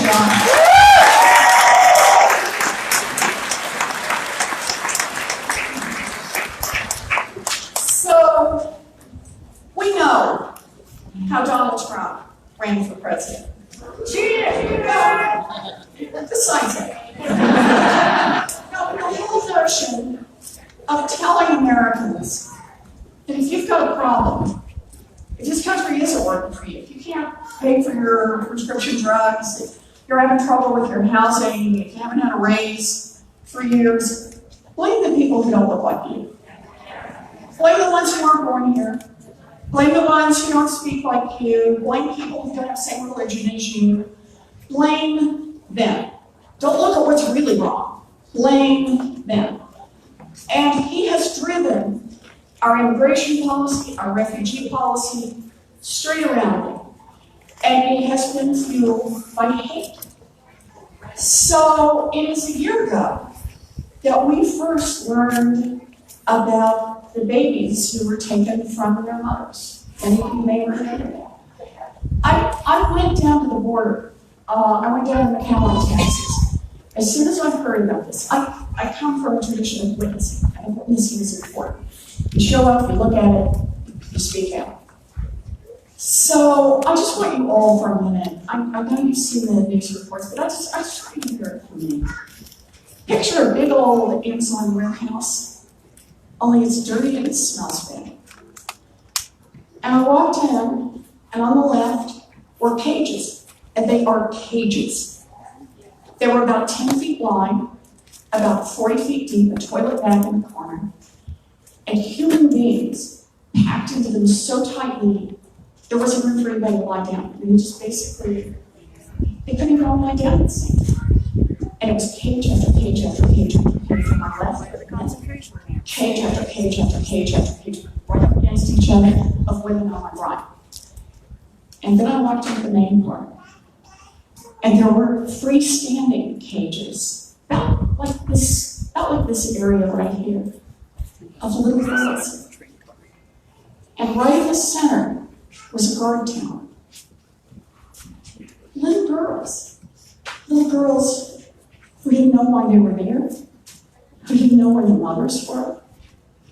John. So, we know how Donald Trump ran for president. Besides that, the whole notion of telling Americans that if you've got a problem, if this country isn't working for you, if you can't pay for your prescription drugs, if you're having trouble with your housing, if you haven't had a raise for years, blame the people who don't look like you. Blame the ones who aren't born here. Blame the ones who don't speak like you. Blame people who don't have the same religion as you. Blame them. Don't look at what's really wrong. Blame them. And he has driven our immigration policy, our refugee policy, straight around it. And it has been fueled by hate. So it is a year ago that we first learned about the babies who were taken from their mothers. Any of you may remember that. I went down to the border. I went down to McAllen, Texas. As soon as I heard about this, I come from a tradition of witnessing. I think witnessing is important. You show up, you look at it, you speak out. So I just want you all for a minute. I know you've seen the news reports, but I just want you to hear it from me. Picture a big old Amazon warehouse, only it's dirty and it smells bad. And I walked in, and on the left were cages, and they are cages. They were about 10 feet wide, about 40 feet deep, a toilet bag in the corner, and human beings packed into them so tightly, there wasn't room for anybody to lie down. And they just basically, they couldn't even all lie down at the same time. And it was cage after cage after cage after cage from my left, cage after cage after cage after cage, right up against each other of women on my right. And then I walked into the main part. And there were freestanding cages, about like this area right here, of little girls. And right in the center was a guard tower. Little girls who didn't know why they were there, who didn't know where their mothers were,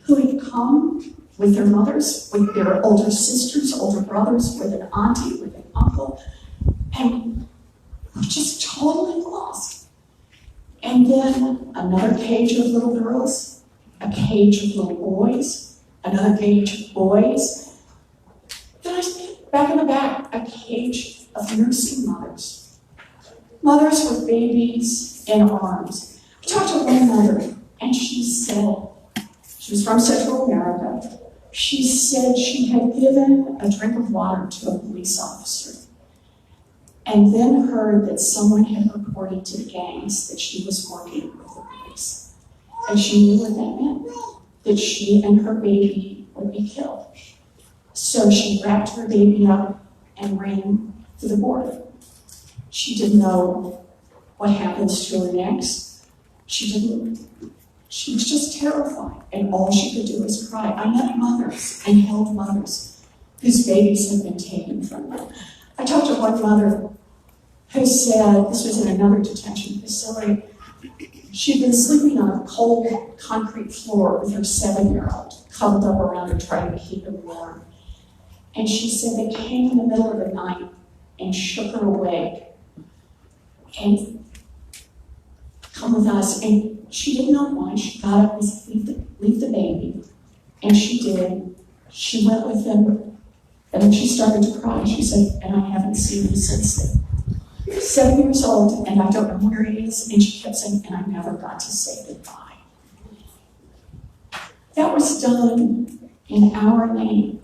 who had come with their mothers, with their older sisters, older brothers, with an auntie, with an uncle, and were just totally lost. And then another cage of little girls, a cage of little boys, another cage of boys. Then back in the back, a cage of nursing mothers. Mothers with babies in arms. I talked to one mother, and she said, she was from Central America. She said she had given a drink of water to a police officer and then heard that someone had reported to the gangs that she was working with the police. And she knew what that meant, that she and her baby would be killed. So she wrapped her baby up and ran to the border. She didn't know what happens to her next. She was just terrified, and all she could do was cry. I met mothers and held mothers whose babies had been taken from them. I talked to one mother who said, this was in another detention facility, she'd been sleeping on a cold concrete floor with her 7-year-old, cuddled up around her trying to keep him warm. And she said they came in the middle of the night and shook her awake and come with us. And she didn't know why. She got up and said, leave the baby. And she did. She went with them. And then she started to cry. She said, and I haven't seen him since then. 7 years old, and I don't know where he is. And she kept saying, and I never got to say goodbye. That was done in our name.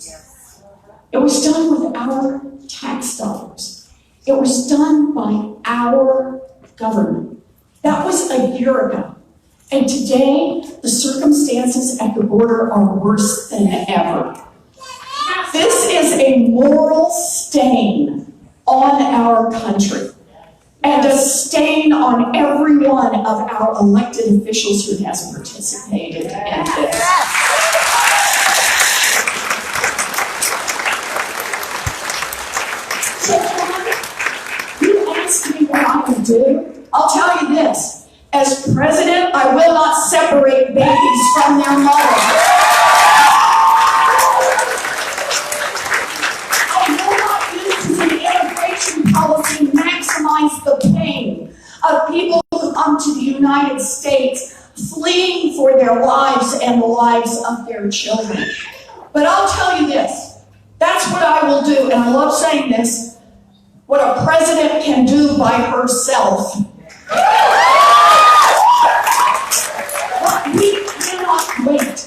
It was done with our tax dollars. It was done by our government. That was a year ago. And today, the circumstances at the border are worse than ever. This is a moral stain on our country and a stain on every one of our elected officials who has participated in this. So, you asked me what I will do? I'll tell you this. As president, I will not separate babies from their mothers. I will not use an immigration policy to maximize the pain of people who come to the United States fleeing for their lives and the lives of their children. But I'll tell you this. That's what I will do, and I love saying this, what a president can do by herself. But we cannot wait.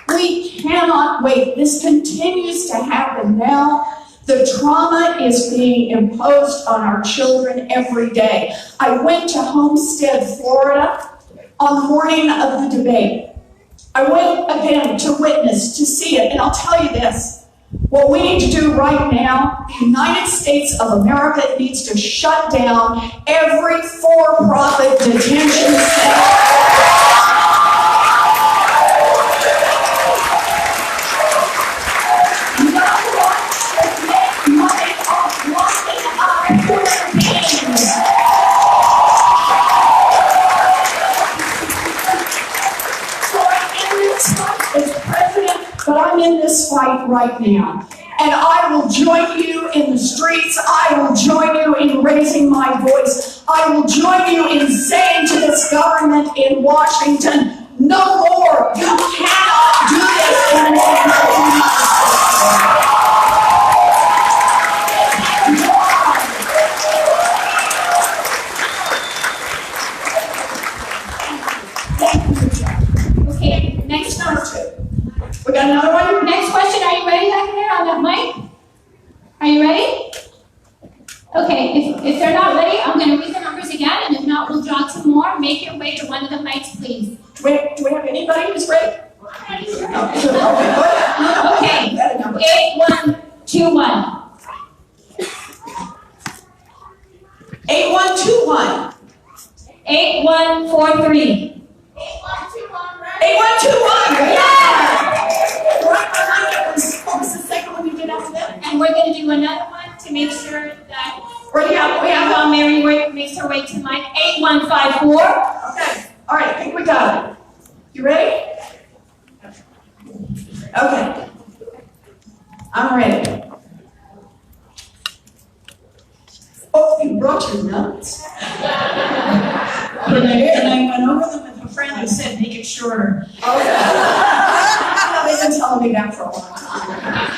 We cannot wait. This continues to happen now. The trauma is being imposed on our children every day. I went to Homestead, Florida on the morning of the debate. I went again to witness, to see it, and I'll tell you this. What we need to do right now, the United States of America needs to shut down every for-profit detention center. But I'm in this fight right now. And I will join you in the streets. I will join you in raising my voice. I will join you in saying to this government in Washington, no more. You cannot do this anymore. Okay, next number 2. We got another one? Next question, are you ready back there on that mic? Are you ready? Okay, if they're not ready, I'm going to read the numbers again, and if not, we'll draw 2 more. Make your way to one of the mics, please. Do we have anybody who's ready? Okay, 8121. 8121. 8143. 8121. Yeah! What was the second one you did after that? And we're going to do another one to make sure that We have while Mary makes her way to mic. 8154. Okay. All right, I think we got it. You ready? Okay. I'm ready. Oh, you brought your notes. And I went over them with a friend who said, make it shorter. They've been telling me that for a long time.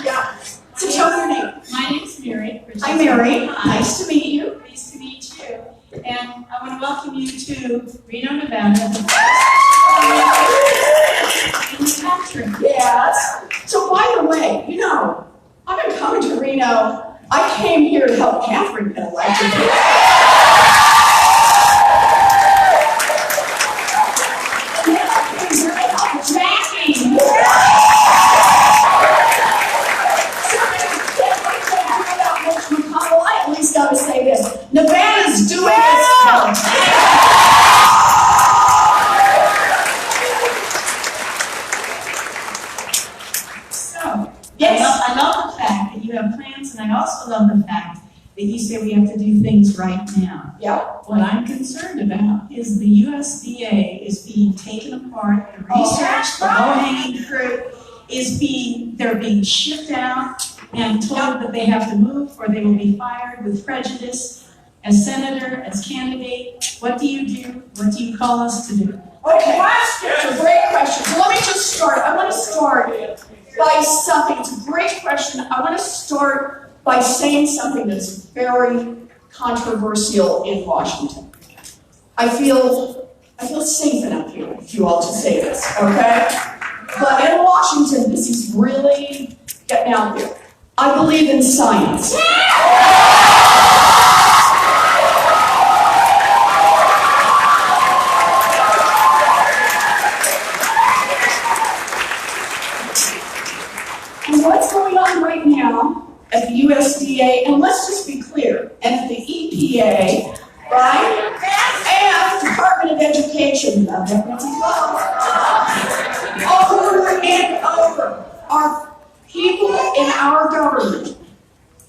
Yeah. So tell me your name. My name's Mary. Hi, Mary. Nice to meet you. Nice to meet you. And I want to welcome you to Reno, Nevada, the best in the country. Yes. So by the way, I've been coming to Reno. I came here to help Catherine get elected. I at least got to say this. Nevada's doing its part. So, Yes. I love the fact that you have plans, and I also love the fact that you say we have to do things right now. Yep. What I'm concerned about is the USDA is being taken apart, the research, the low-hanging fruit they're being shipped out and told that they have to move or they will be fired with prejudice. As senator, as candidate, what do you do? What do you call us to do? Okay. It's a great question. So let me just start. I want to start by something. It's a great question. I want to start by saying something that's very controversial in Washington. I feel safe enough here with you all to say this, okay? But in Washington, this is really getting out there. I believe in science. And what's going on right now at the USDA, and let's just be clear, and at the EPA, right? And Department of Education, over and over, are people in our government,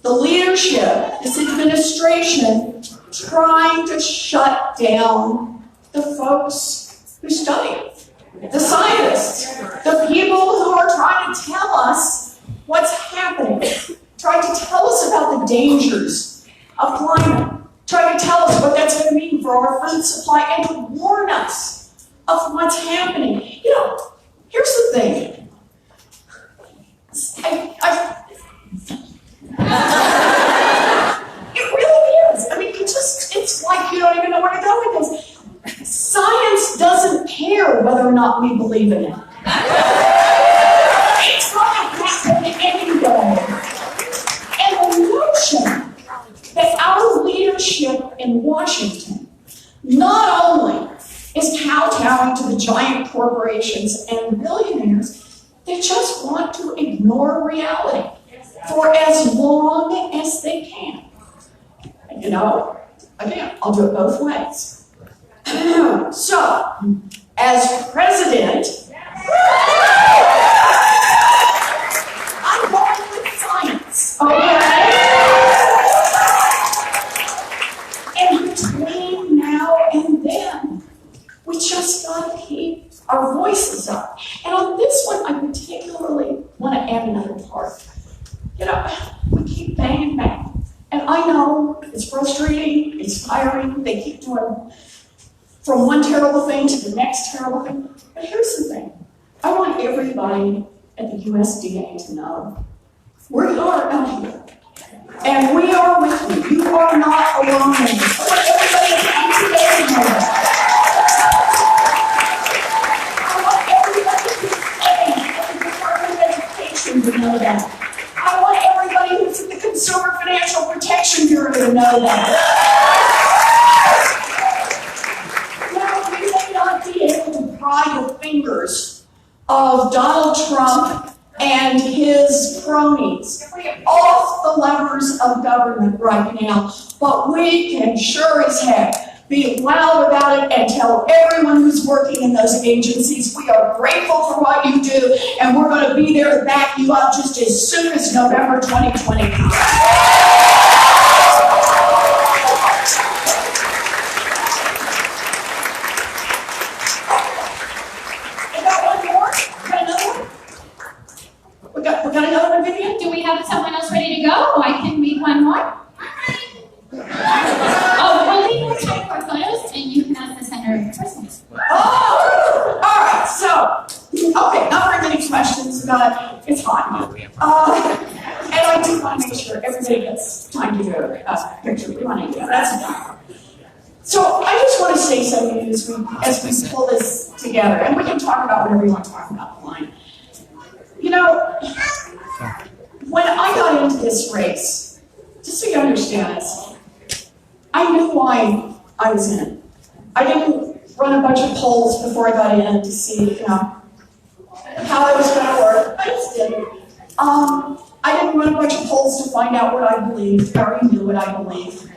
the leadership, this administration, trying to shut down the folks who study, the scientists, the people who are trying to tell us what's happening, trying to tell us about the dangers of climate, trying to tell us what that's going to mean for our food supply, and to warn us of what's happening. You know, here's the thing. It really is. I mean, it's like you don't even know where to go with this. Science doesn't care whether or not we believe in it. It's going to happen anyway. And the notion that our leadership in Washington not only is kowtowing to the giant corporations and billionaires, they just want to ignore reality for as long as they can. And you know, again, I'll do it both ways. So, as president, I'm going with science, okay? And between now and then, we just gotta keep our voices up. And on this one, I particularly want to add another part. You know, we keep banging back. And I know it's frustrating, it's tiring, they keep doing from one terrible thing to the next terrible thing. But here's the thing. I want everybody at the USDA to know we are out here. And we are with you. You are not alone in this. I want everybody at the USDA to know that. I want everybody who's studying at the Department of Education to know that. I want everybody who's at the Consumer Financial Protection Bureau to know that. Now, you may not be able to pry the fingers of Donald Trump and his cronies off the levers of government right now, but we can sure as heck be loud about it and tell everyone who's working in those agencies we are grateful for what you do, and we're going to be there to back you up just as soon as November 2020 comes. We got another one, Vivian? Do we have someone else ready to go? I can read one more. Oh, we'll leave more time for photos, and you can ask the center questions. Oh, all right. So, okay, not very many questions, but it's hot. And I do want to make sure everybody gets time to do a picture. We want to do that's enough. So I just want to say something as we pull this together, and we can talk about whatever you want to talk about online. You know, when I got into this race, just so you understand this, I knew why I was in it. I didn't run a bunch of polls before I got in to see, you know, how it was going to work. I just didn't. I didn't run a bunch of polls to find out what I believed. I already knew what I believed.